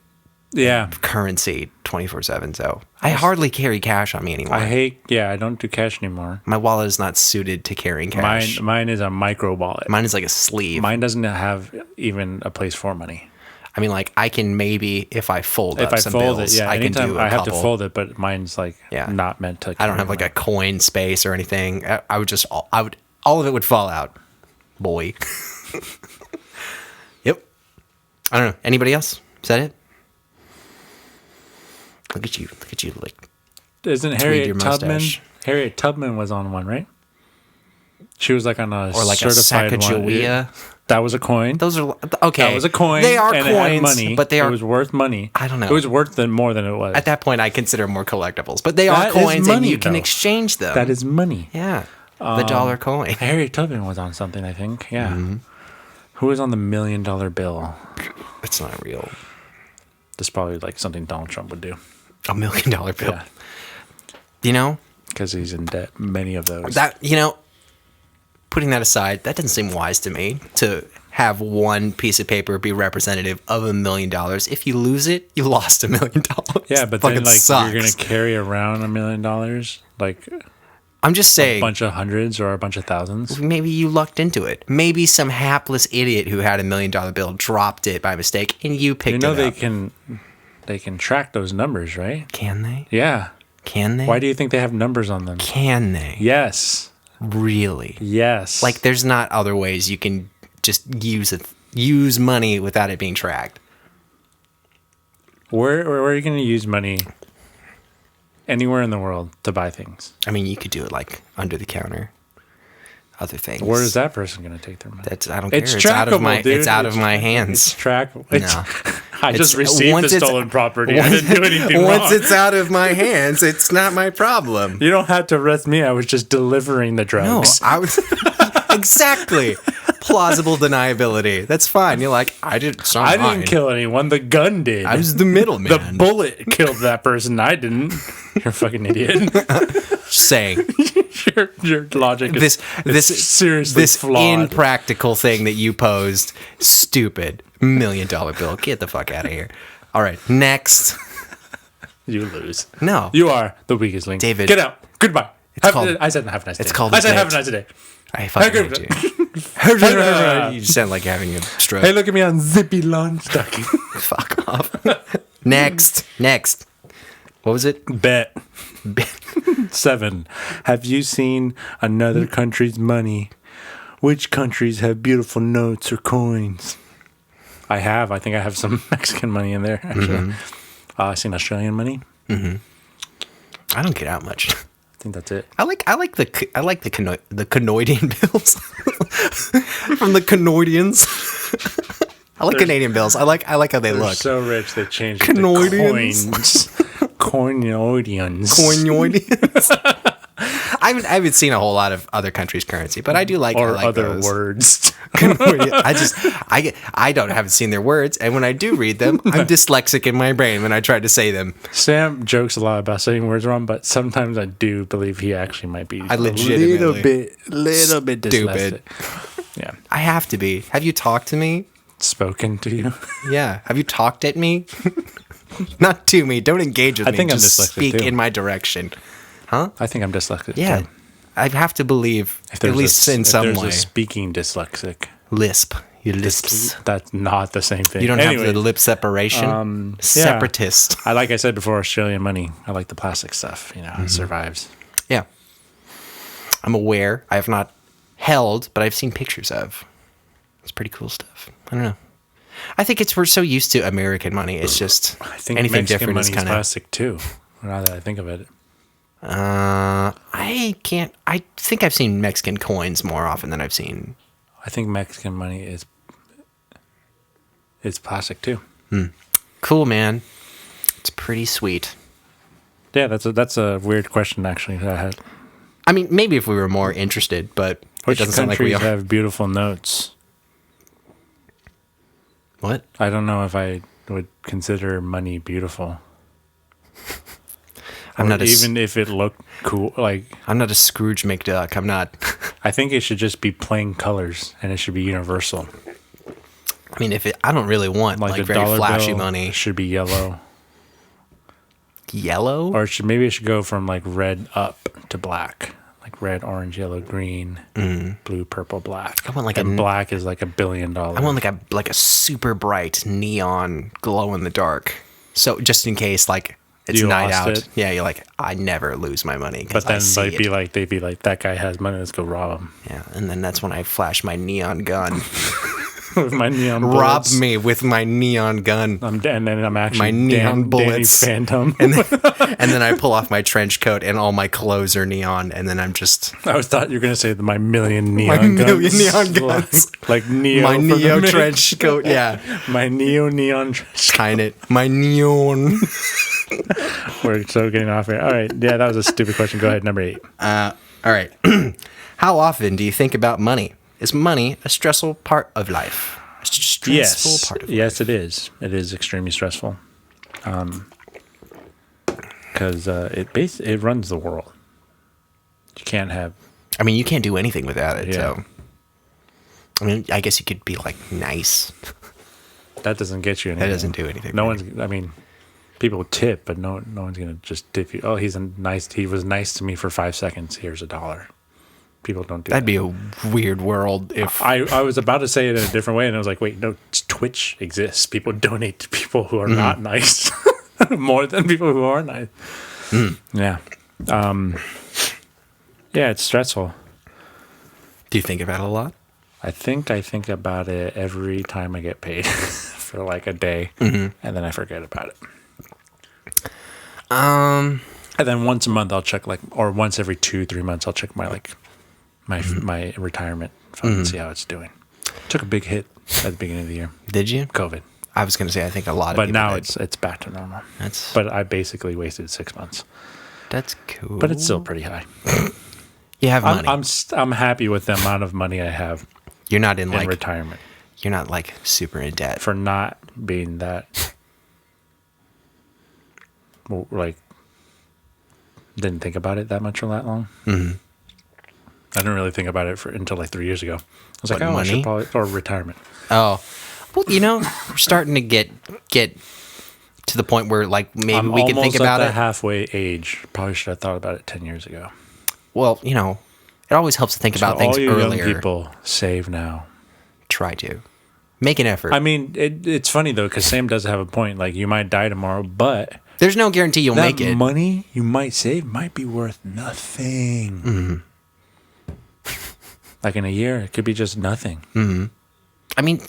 Yeah. currency 24/7. So I hardly carry cash on me anymore. I don't do cash anymore. My wallet is not suited to carrying cash. Mine is a micro wallet. Mine is like a sleeve. Mine doesn't have even a place for money. I mean, like I can maybe if I fold If up I some fold bills, it, yeah, I can anytime do I have couple. to fold it, but mine's like not meant to. I don't have like a coin space or anything. I would just all of it would fall out. Boy. Yep. I don't know. Anybody else? Is that it? Look at you. Like Isn't tweed Harriet your Tubman? mustache. Harriet Tubman was on one, right? She was like on a or like a certified one. Sacagawea. That was a coin. Those are okay. That was a coin. They are and coins, it had money. but they are. It was worth money. I don't know. It was worth more than it was. At that point, I consider them more collectibles, but they are That is coins, and money, you can though. exchange them. That is money. yeah, the dollar coin. Harriet Tubman was on something, I think. Yeah. Mm-hmm. Who was on the $1 million bill? It's not real. That's probably like something Donald Trump would do. $1 million bill. Yeah. You know Because he's in debt. Many of those. that. Putting that aside, that doesn't seem wise to me to have one piece of paper be representative of $1 million. If you lose it, you lost $1 million. Yeah, but Fucking then like sucks. you're gonna carry around $1 million, like I'm just a saying. bunch of hundreds or a bunch of thousands. Maybe you lucked into it. Maybe some hapless idiot who had $1 million bill dropped it by mistake, and you picked it up. They can track those numbers, right? Can they? Yeah. Can they? Why do you think they have numbers on them? Can they? Yes. Really? Yes. Like, there's not other ways you can just use money without it being tracked. Where are you going to use money anywhere in the world to buy things? I mean, you could do it like under the counter. Other things. Where is that person going to take their money? I don't care. It's It's out of my. dude. It's out of my hands. It's trackable. No. I just received once the it's- stolen property. I didn't do anything Once wrong. it's out of my hands, it's not my problem. You don't have to arrest me. I was just delivering the No, drugs. I was exactly plausible deniability. That's fine. You're like, I didn't. It's not I mine. didn't kill anyone. The gun did. I was the middleman. The bullet killed that person. I didn't. You're a fucking idiot. saying your logic is this seriously this flawed. impractical thing that you posed. Stupid. $1 million bill. Get the fuck out of here. All right, next. You lose. No. You are the weakest link. David. Get out. Goodbye. I said have a nice day. It's called I a said have a date. nice day. I fucking hate you. You sound like having a stroke. Hey, look at me on Zippy Launch Ducky. Fuck off. Next. What was it? Bet. 7. Have you seen another country's money? Which countries have beautiful notes or coins? I have. I think I have some Mexican money in there, actually. I've seen Australian money. I don't get out much. I think that's it. I like the Canadian bills from the Canadians. I like Canadian bills. I like how they They're look. so rich they changed it to Canadians. coins. Coinodians. Coinodians. I haven't seen a whole lot of other countries' currency, but I do like Or I like other those. words. I haven't seen their words, and when I do read them, I'm dyslexic in my brain when I try to say them. Sam jokes a lot about saying words wrong, but sometimes I do believe he actually might be I legitimately little bit stupid. dyslexic. Yeah. I have to be. Have you talked to me? Spoken to you. Yeah. Have you talked at me? Not to me. Don't engage with I me. think I'm Just dyslexic, speak too. in my direction. I think I'm dyslexic. Yeah. too. I have to believe, If at there's least in if some there's way. a speaking dyslexic. Lisp. You lisps. That's not the same thing. You don't Anyway, have the lip separation. Separatist. like I said before, Australian money. I like the plastic stuff. You know, it survives. Yeah. I'm aware. I have not held, but I've seen pictures of. It's pretty cool stuff. I don't know. I think we're so used to American money. It's just I think anything Mexican different is money kind of. plastic too. Now that I think of it, I can't. I think I've seen Mexican coins more often than I've seen. I think Mexican money is plastic too. Cool, man. It's pretty sweet. Yeah, that's a weird question actually that I had. I mean, maybe if we were more interested, but Which it doesn't sound like we countries are. have beautiful notes? What? I don't know if I would consider money beautiful. I'm not even if it looked cool. Like I'm not a Scrooge McDuck. I'm not. I think it should just be plain colors and it should be universal. I mean, I don't really want like the very dollar flashy bill money. should be yellow, Yellow? or maybe it should go from like red up to black, like red, orange, yellow, green, blue, purple, black. I want like and a black is like $1 billion. I want like a super bright neon glow in the dark. So just in case like it's You night lost out. it. Yeah, you're like I never lose my money. 'Cause But then I see they'd it. be like that guy has money. Let's go rob him. Yeah, and then that's when I flash my neon gun. with my neon Rob bullets. me with my neon gun. And then I'm actually My neon bullets. Danny Phantom. And then I pull off my trench coat and all my clothes are neon, and then I'm just I thought you were gonna say my million neon guns. million neon guns. like Neo. my from Neo the trench coat. Yeah, My neon trench. kind it. My neon. We're so getting off here. All right. Yeah, that was a stupid question. Go ahead. Number 8. All right. How often do you think about money? Is money a stressful part of life? A stressful Yes. part of Yes, it is. It is extremely stressful. Because it runs the world. You can't have. I mean, you can't do anything without it. Yeah. So, I mean, I guess you could be like nice. That doesn't get you anything. That doesn't do anything. No one's. I mean, people tip, but no one's gonna just tip you. Oh, he was nice to me for 5 seconds. Here's $1. People don't do That'd that. be a weird world if I was about to say it in a different way, and I was like, wait, no, Twitch exists. People donate to people who are not nice more than people who are nice. Yeah. Yeah, it's stressful. Do you think about it a lot? I think about it every time I get paid for like a day, and then I forget about it. And then once a month I'll check or once every 2-3 months I'll check my my retirement fund and see how it's doing. Took a big hit at the beginning of the year. Did you? COVID. I was going to say I think a lot of But people now did. it's back to normal. That's But I basically wasted 6 months. that's cool. But it's still pretty high. you have money. I'm happy with the amount of money I have you're not in in like retirement you're not like super in debt. for not being that like didn't think about it that much or that long. I didn't really think about it until like 3 years ago. I was like, What, oh, I money? should probably or retirement. Oh, well, we're starting to get to the point where like maybe I'm we can think almost about at the it. halfway age. Probably should have thought about it 10 years ago. Well, it always helps to think about things all you earlier. young people save now. Try to make an effort. I mean, it's funny though because Sam does have a point. Like you might die tomorrow, but There's no guarantee you'll that make it. money you might save might be worth nothing. Like in a year, it could be just nothing. I mean,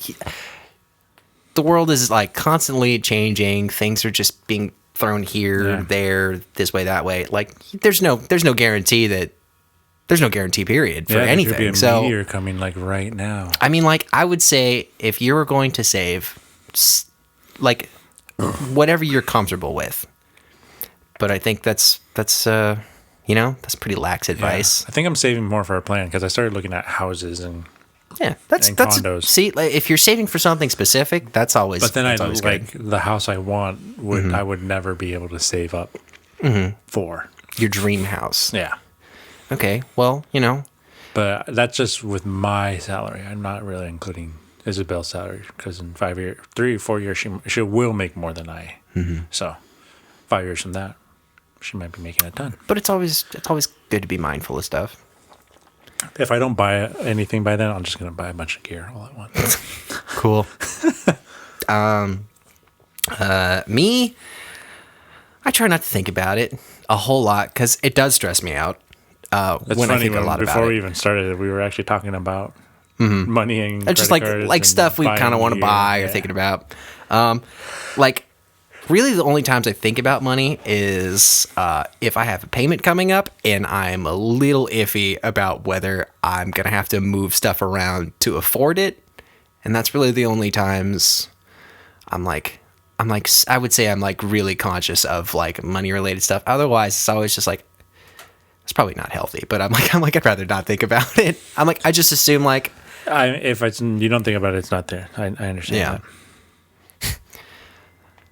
the world is like constantly changing. Things are just being thrown here, Yeah. there, this way, that way. Like there's no guarantee period for Yeah, there anything. could be a So meteor coming like right now. I mean, like I would say if you were going to save, like whatever you're comfortable with. But I think that's pretty lax advice. Yeah. I think I'm saving more for our plan because I started looking at houses and. Yeah, that's And condos. See, like, if you're saving for something specific, that's always. But then I that's always good. like the house I want I would never be able to save up for. Your dream house. Yeah. Okay, well, But that's just with my salary. I'm not really including Isabel's salary because in 3 or 4 years she will make more than I. So 5 years from that, she might be making a ton. but it's always good to be mindful of stuff. If I don't buy anything by then, I'm just gonna buy a bunch of gear all at once. Cool. Me, I try not to think about it a whole lot because it does stress me out. That's when I funny. think a lot Before about we it. even started, we were actually talking about money and It's just credit like cards and stuff we buying kind of want to gear. buy or Yeah. thinking about. Like really the only times I think about money is if I have a payment coming up and I'm a little iffy about whether I'm going to have to move stuff around to afford it. And that's really the only times I would say I'm like really conscious of like money related stuff. Otherwise it's always just like, it's probably not healthy, but I'm like, I'd rather not think about it. I'm like, I just assume like, If you don't think about it, it's not there. I understand yeah.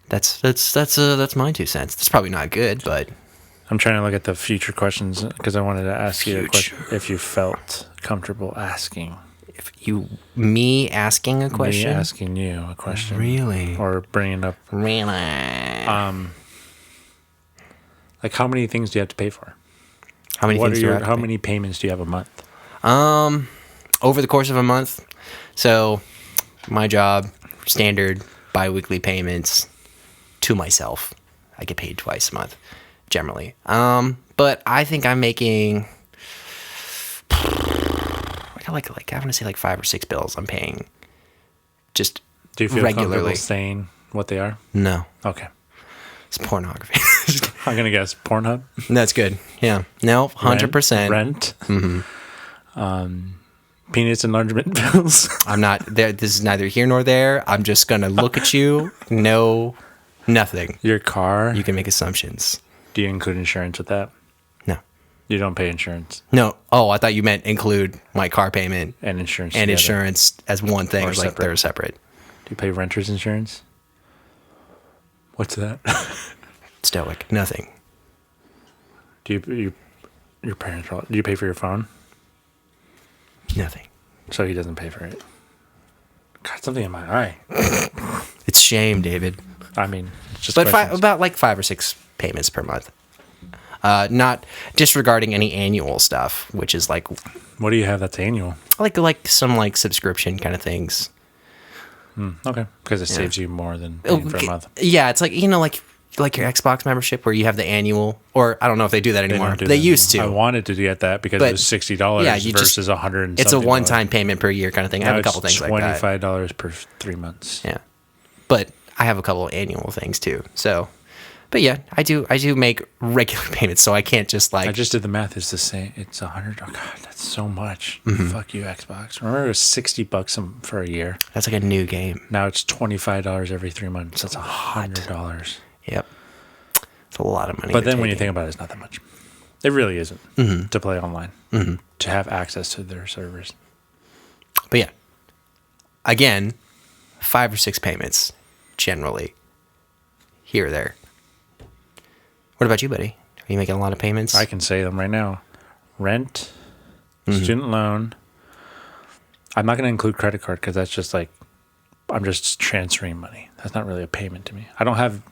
that. That's my 2 cents. That's probably not good, but I'm trying to look at the future questions because I wanted to ask you a question if you felt comfortable asking. me asking a question, Me asking you a question. Really? Or bringing up, really, like how many things do you have to pay for? how many things do I have to How pay? many payments do you have a month? Over the course of a month? So, my job, standard bi-weekly payments to myself. I get paid twice a month, generally. But I think I'm making, I got like I want to say like 5 or 6 bills I'm paying just Do you feel regularly. comfortable saying what they are? No, Okay. it's pornography. I'm going to guess Pornhub. That's good. Yeah. No, 100%. Rent. Penis enlargement pills. I'm not there. This is neither here nor there. I'm just going to look at you. No, nothing. Your car. You can make assumptions. Do you include insurance with that? No. You don't pay insurance No. Oh, I thought you meant include my car payment and insurance. and together. insurance as one thing. Or Like separate. they're separate. Do you pay renter's insurance? What's that? Stoic. Nothing. Do your parents? Do you pay for your phone? Nothing. So he doesn't pay for it. Got something in my eye. It's shame, David. I mean, it's just But questions. about like 5 or 6 payments per month. Not disregarding any annual stuff, which is like What do you have that's annual? some like subscription kind of things. Okay, because it saves you more than paying for a month. Yeah, it's like like your Xbox membership where you have the annual, or I don't know if they do that They anymore. don't do They that used anymore. to. I wanted to get that because But, it was $60 yeah, you just- versus $100. It's a one-time payment per year kind of thing. I have Now a couple it's things like that. $25 per 3 months. Yeah, but I have a couple of annual things too. So, but yeah, I do make regular payments, so I can't just like. I just did the math. It's the same. It's $100. Oh God, that's so much. Mm-hmm. Fuck you, Xbox. Remember, it was $60 for a year. That's like a new game. Now it's $25 every 3 months. That's $100. Yep, it's a lot of money. But then when you think about it, it's not that much. It really isn't Mm-hmm. to play online, to have access to their servers. But yeah, again, 5 or 6 payments generally here or there. What about you, buddy? Are you making a lot of payments? I can say them right now. Rent, student loan. I'm not going to include credit card because that's just like, I'm just transferring money. That's not really a payment to me. I don't have,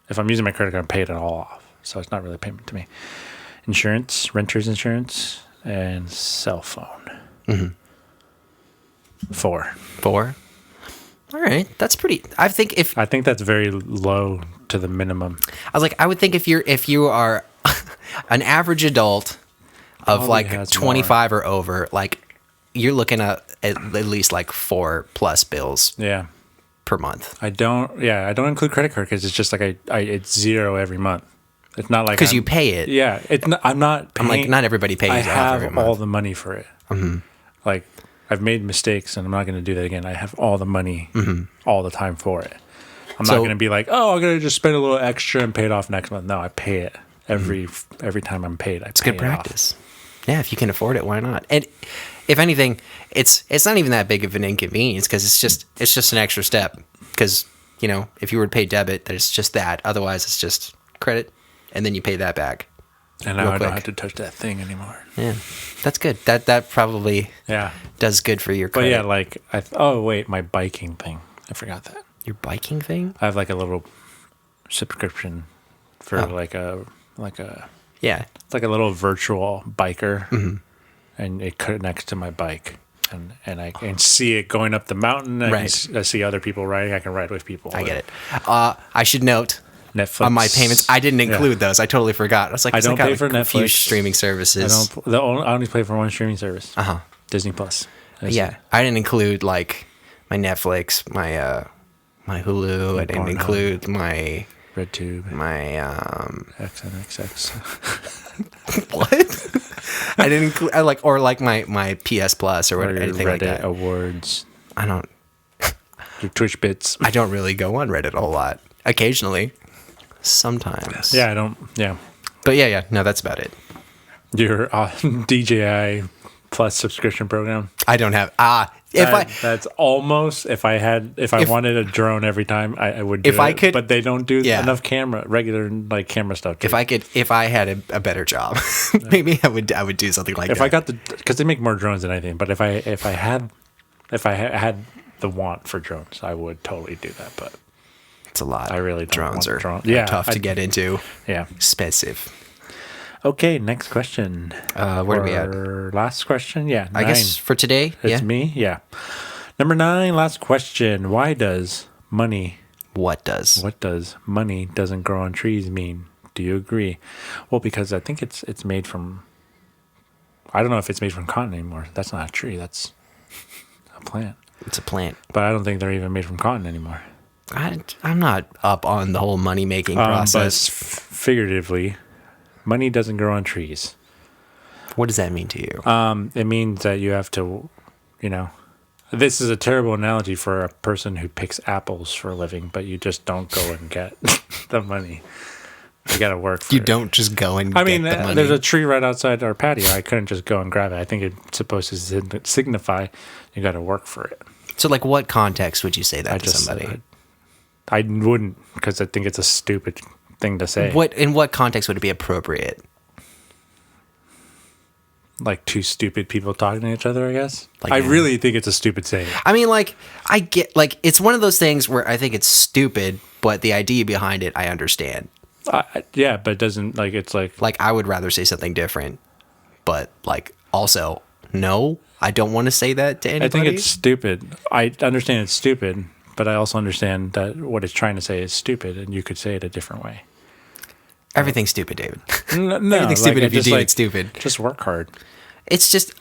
if I'm using my credit card, I pay it all off. So it's not really a payment to me. Insurance, renter's insurance, and cell phone. 4. 4. All right, that's pretty. I think if I think that's very low to the minimum. I would think if you are an average adult of Probably like has 25 or over, like you're looking at least like 4+ bills Yeah. per month. I don't include credit card because it's just like it's zero every month. It's not like Because I'm- you pay it. Yeah, it's not, I'm not. Paying, I'm like, not everybody pays I off have every month. all the money for it. Like I've made mistakes, and I'm not going to do that again. I have all the money all the time for it. I'm not So- going to be like, oh, I'm going to just spend a little extra and pay it off next month. No, I pay it every time I'm paid. It's good practice. Yeah, if you can afford it, why not? And if anything, it's not even that big of an inconvenience because it's just an extra step. Because if you were to pay debit, there's just that. Otherwise, it's just credit, and then you pay that back. And now real I don't quick. have to touch that thing anymore. Yeah, that's good. That probably Yeah, does good for your but credit. yeah, like oh wait, my biking thing. I forgot that. Your biking thing? I have like a little subscription for Oh. like a Yeah. it's like a little virtual biker, and it connects to my bike, and I can see it going up the mountain. I see other people riding. I can ride with people. I get it. I should note Netflix on my payments, I didn't include those. I totally forgot. I was like, I don't pay for a few Netflix. streaming services. I only pay for one streaming service. Disney Plus. That's Yeah, I didn't include like my Netflix, my Hulu. I didn't Pornhub. include my RedTube, XNXX. what? I didn't include or my PS Plus or Or your anything Reddit like that. awards, I don't. your Twitch bits. I don't really go on Reddit a whole lot. Occasionally, sometimes. Yeah, I don't. Yeah, But yeah. No, that's about it. your DJI Plus subscription program. I don't have That's almost if I wanted a drone every time I would do If I it, could- but they don't do Yeah. enough regular like camera stuff. if I had a better job, maybe I would do something like if that. I got because they make more drones than anything, but if I had the want for drones, I would totally do that. But It's a lot. I really don't drones want are drones. Yeah, tough to get into. yeah. Expensive. Okay, next question. Where are we at? Our last question. Yeah, I guess for today, it's yeah. me. Yeah, number 9. Last question. Why does money? What does? What does money doesn't grow on trees mean? Do you agree? Well, because I think it's made from. I don't know if it's made from cotton anymore. That's not a tree. That's a plant. It's a plant. But I don't think they're even made from cotton anymore. I'm not up on the whole money-making process. But figuratively, money doesn't grow on trees. What does that mean to you? It means that you have to, this is a terrible analogy for a person who picks apples for a living, but you just don't go and get the money. You got to work for it. You don't just go and get the money. There's a tree right outside our patio. I couldn't just go and grab it. I think it's supposed to signify you got to work for it. So, like, what context would you say that to somebody? I wouldn't, because I think it's a stupid thing to say. In what context would it be appropriate? Like two stupid people talking to each other, I guess. Like, I really think it's a stupid saying. I mean, like, I get, like, it's one of those things where I think it's stupid, but the idea behind it, I understand. Yeah, but it doesn't, like, it's like... Like, I would rather say something different, but, like, also, no, I don't want to say that to anybody. I think it's stupid. I understand it's stupid, but I also understand that what it's trying to say is stupid, and you could say it a different way. Everything's stupid, David. No, Everything's stupid if you deem it stupid. Just work hard. It's just,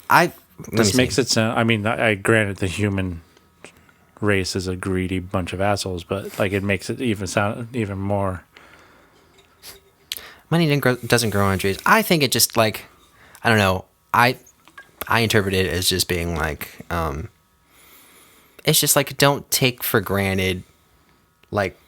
This makes it sound... I mean, I granted the human race is a greedy bunch of assholes, but, like, it makes it even sound even more... Money doesn't grow on trees. I think it just, like, I don't know. I interpret it as just being like, it's just like, don't take for granted, like,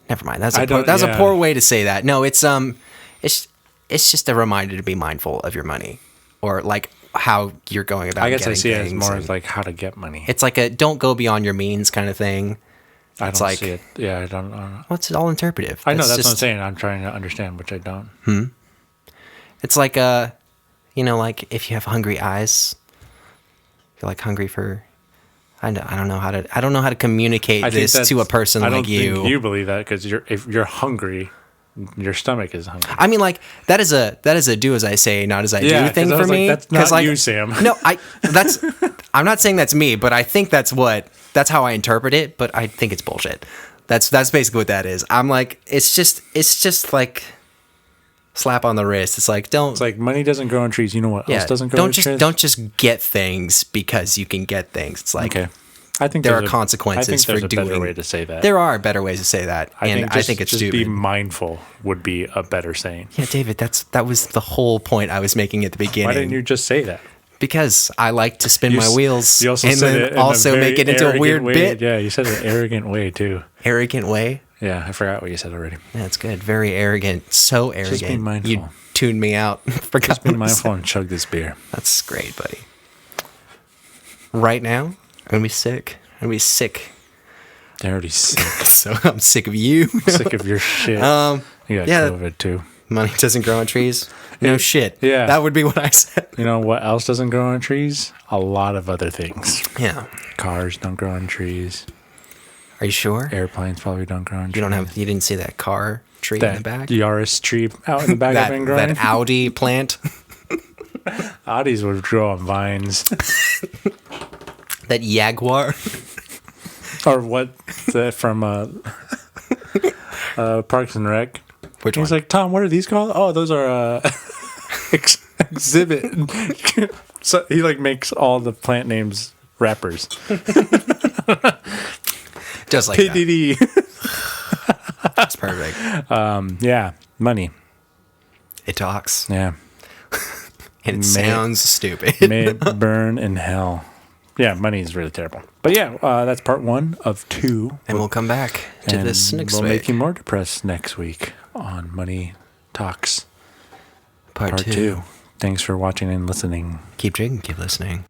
never mind. That's a poor way to say that. No, it's just a reminder to be mindful of your money, or like how you're going about. I guess I see it as more and, as like how to get money. It's like a don't go beyond your means kind of thing. I don't see it. Yeah, I don't know. Well, it's all interpretive. I know, that's what I'm saying. I'm trying to understand, which I don't. It's like like if you have hungry eyes, you're like hungry for. I don't know how to communicate this to a person like you. I don't think you believe that, because if you're hungry, your stomach is hungry. I mean, like that is a do as I say, not as I do thing for me. That's not you, Sam. No, I'm not saying that's me, but I think that's how I interpret it. But I think it's bullshit. That's basically what that is. I'm like, it's just like slap on the wrist. It's like It's like money doesn't grow on trees. You know what else doesn't grow on trees? Don't just get things because you can get things. It's like, okay. I think there are consequences for doing. I think there's a better way to say that. There are better ways to say that, I think it's just stupid. Be mindful would be a better saying. Yeah, David, that was the whole point I was making at the beginning. Why didn't you just say that? Because I like to spin my wheels you also and said then it in also a very make it into a weird way. bit. Yeah, you said it in an arrogant way too. Arrogant way? Yeah, I forgot what you said already. Yeah, that's good. Very arrogant. So arrogant. Just be mindful. You tuned me out. Just be mindful and chug this beer. That's great, buddy. Right now, I'm going to be sick. They're already sick. So I'm sick of you. I'm sick of your shit. You got COVID too. Money doesn't grow on trees. No shit. Yeah. That would be what I said. You know what else doesn't grow on trees? A lot of other things. Yeah. Cars don't grow on trees. Are you sure? Airplanes probably don't grow on trees. You didn't see that car tree in the back? Yaris tree out in the back of growing? That Audi plant? Audis would grow on vines. That Jaguar? Or what? From Parks and Rec. Which one? He's like, Tom, what are these called? Oh, those are exhibit. So he like makes all the plant names rappers. Just like PDD. That's perfect. Yeah, money. It talks. Yeah. And it sounds stupid. May it burn in hell. Yeah, money is really terrible. But yeah, that's part 1 of 2. And we'll come back to this next week. We'll make you more depressed next week on Money Talks. Part 2. Thanks for watching and listening. Keep drinking, keep listening.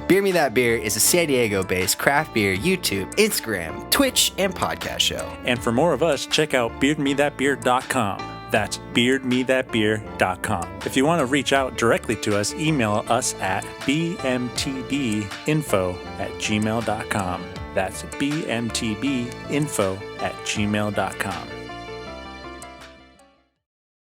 Beer Me That Beer is a San Diego-based craft beer YouTube, Instagram, Twitch, and podcast show. And for more of us, check out beardmethatbeer.com. That's beardmethatbeer.com. If you want to reach out directly to us, email us at bmtbinfo@gmail.com. That's bmtbinfo@gmail.com.